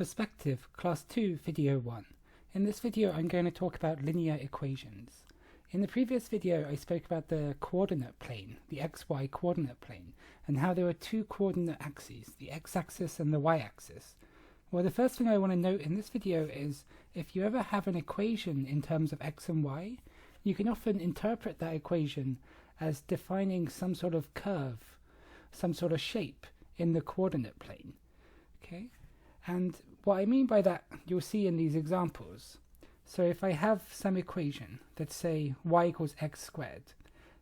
Perspective Class 2 Video 1. In this video I'm going to talk about linear equations. In the previous video I spoke about the coordinate plane, the xy coordinate plane, and how there are two coordinate axes, the x-axis and the y-axis. Well, the first thing I want to note in this video is if you ever have an equation in terms of x and y, you can often interpret that equation as defining some sort of curve, some sort of shape in the coordinate plane. Okay? And what I mean by that you'll see in these examples. So if I have some equation, let's say y equals x squared,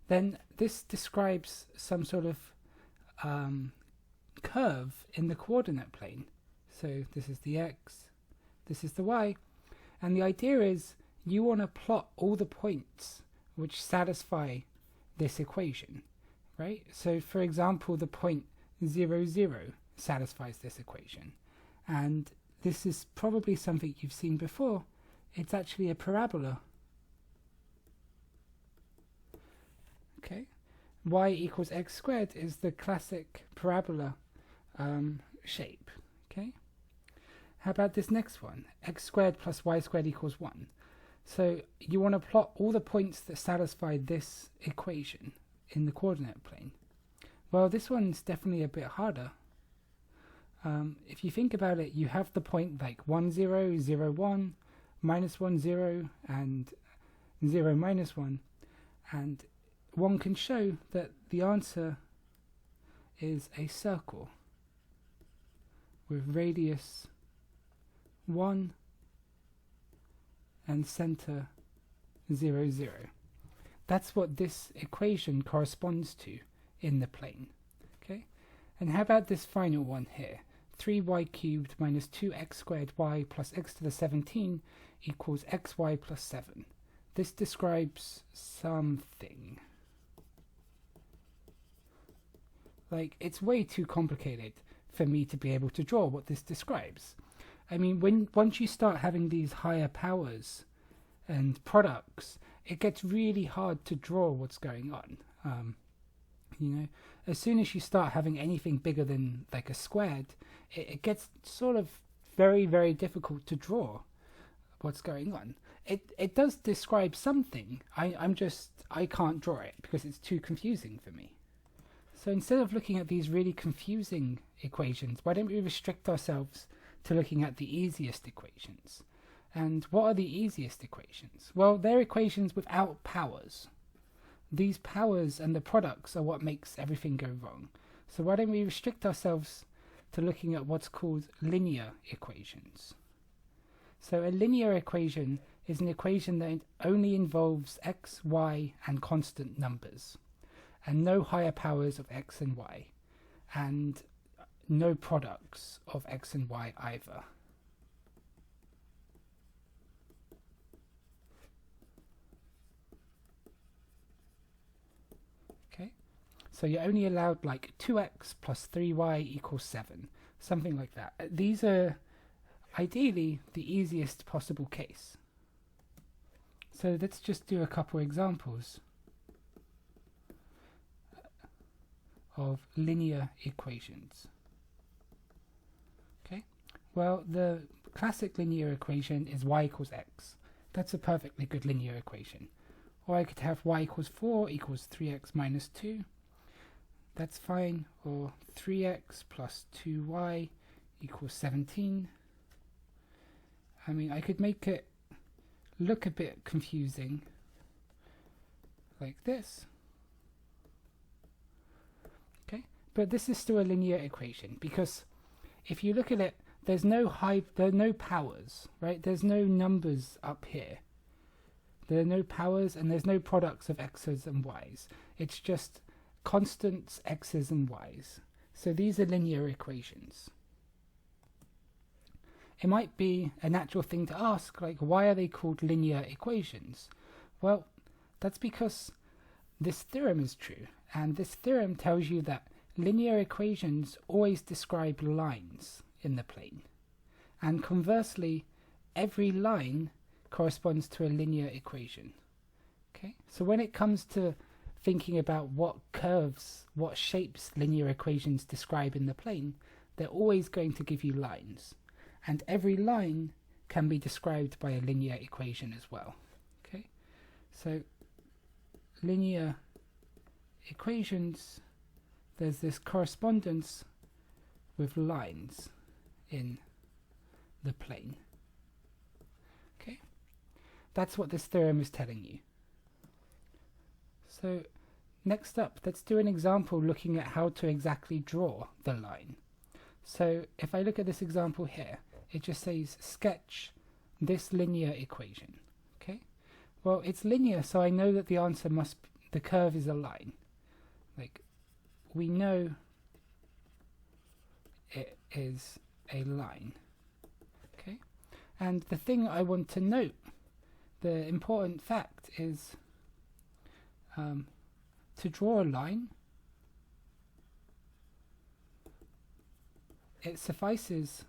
then this describes some sort of curve in the coordinate plane. So this is the x, this is the y, and the idea is you want to plot all the points which satisfy this equation, right? So for example, the point 0, 0 satisfies this equation. And this is probably something you've seen before. It's actually a parabola. Okay, y equals x squared is the classic parabola shape. Okay, how about this next one? X squared plus y squared equals 1. So you want to plot all the points that satisfy this equation in the coordinate plane. Well, this one's definitely a bit harder. If you think about it, you have the point like 1, 0, 0, 1, minus 1, 0, and 0, minus 1. And one can show that the answer is a circle with radius 1 and center 0, 0. That's what this equation corresponds to in the plane. Okay? And how about this final one here? 3y cubed minus 2x squared y plus x to the 17 equals xy plus 7. This describes something. Like, it's way too complicated for me to be able to draw what this describes. I mean, once you start having these higher powers and products, it gets really hard to draw what's going on. You know, as soon as you start having anything bigger than like a squared, it gets sort of very, very difficult to draw what's going on. It does describe something. I can't draw it because it's too confusing for me. So instead of looking at these really confusing equations, why don't we restrict ourselves to looking at the easiest equations? And what are the easiest equations? Well, they're equations without powers. These powers and the products are what makes everything go wrong. So why don't we restrict ourselves to looking at what's called linear equations? So a linear equation is an equation that only involves x, y, and constant numbers, and no higher powers of x and y, and no products of x and y either. So you're only allowed like 2x plus 3y equals 7, something like that. These are ideally the easiest possible case. So let's just do a couple examples of linear equations. Okay, well, the classic linear equation is y equals x. That's a perfectly good linear equation. Or I could have y equals 4 equals 3x minus 2. That's fine. Or 3x plus 2y equals 17. I mean, I could make it look a bit confusing like this. Okay, but this is still a linear equation because if you look at it, there are no powers, right? There's no numbers up here. There are no powers and there's no products of x's and y's. It's just constants x's and y's. So these are linear equations. It might be a natural thing to ask, like, why are they called linear equations? Well, that's because this theorem is true, and this theorem tells you that linear equations always describe lines in the plane, and conversely, every line corresponds to a linear equation. Okay, so when it comes to thinking about what curves, what shapes linear equations describe in the plane, they're always going to give you lines. and every line can be described by a linear equation as well. Okay, so linear equations, there's this correspondence with lines in the plane. Okay, that's what this theorem is telling you. So next up, let's do an example looking at how to exactly draw the line. So if I look at this example here, it just says sketch this linear equation. Okay, well, it's linear, so I know that the answer must be, the curve is a line. Like, we know it is a line. Okay, and the thing I want to note, the important fact is to draw a line, it suffices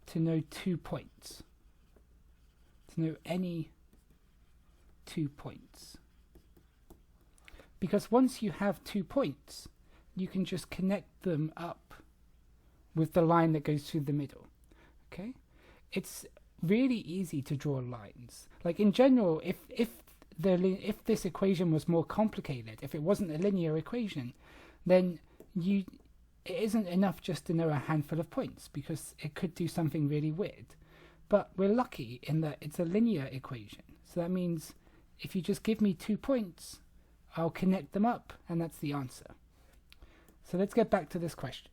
to know 2 points, to know any 2 points. Because once you have 2 points, you can just connect them up with the line that goes through the middle. Okay, it's really easy to draw lines. Like, in general, if this equation was more complicated, if it wasn't a linear equation, then it isn't enough just to know a handful of points, because it could do something really weird. But we're lucky in that it's a linear equation, so that means if you just give me 2 points, I'll connect them up, and that's the answer. So let's get back to this question.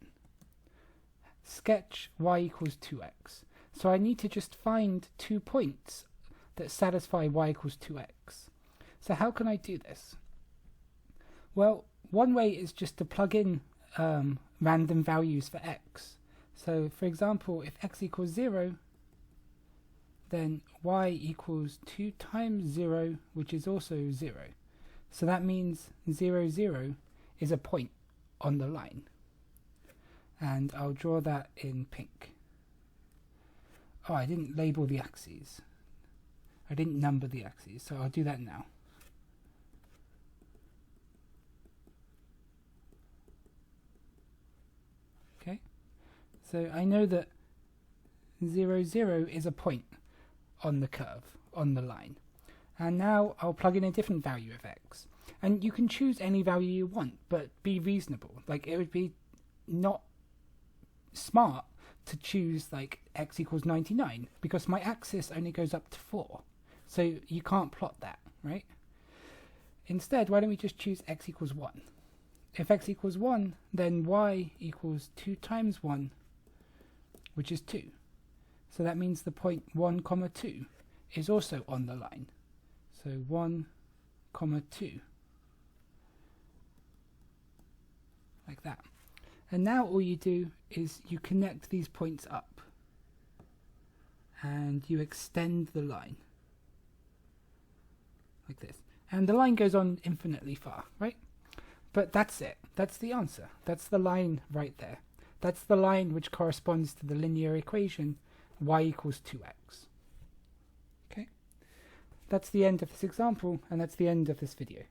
Sketch y equals 2x. So I need to just find 2 points that satisfy y equals 2x. So how can I do this? Well, one way is just to plug in random values for x. So for example, if x equals 0, then y equals 2 times 0, which is also 0. So that means 0, 0 is a point on the line. And I'll draw that in pink. Oh, I didn't label the axes. I didn't number the axes, so I'll do that now. Okay, so I know that 0, 0 is a point on the curve, on the line. And now I'll plug in a different value of x. And you can choose any value you want, but be reasonable. Like, it would be not smart to choose like x equals 99, because my axis only goes up to 4. So you can't plot that, right? Instead, why don't we just choose x equals 1? If x equals 1, then y equals 2 times 1, which is 2. So that means the point 1, 2 is also on the line. So 1, 2. Like that. And now all you do is you connect these points up and you extend the line like this, and the line goes on infinitely far, right? But that's it. That's the answer. That's the line right there. That's the line which corresponds to the linear equation y equals 2x. Okay, that's the end of this example, and that's the end of this video.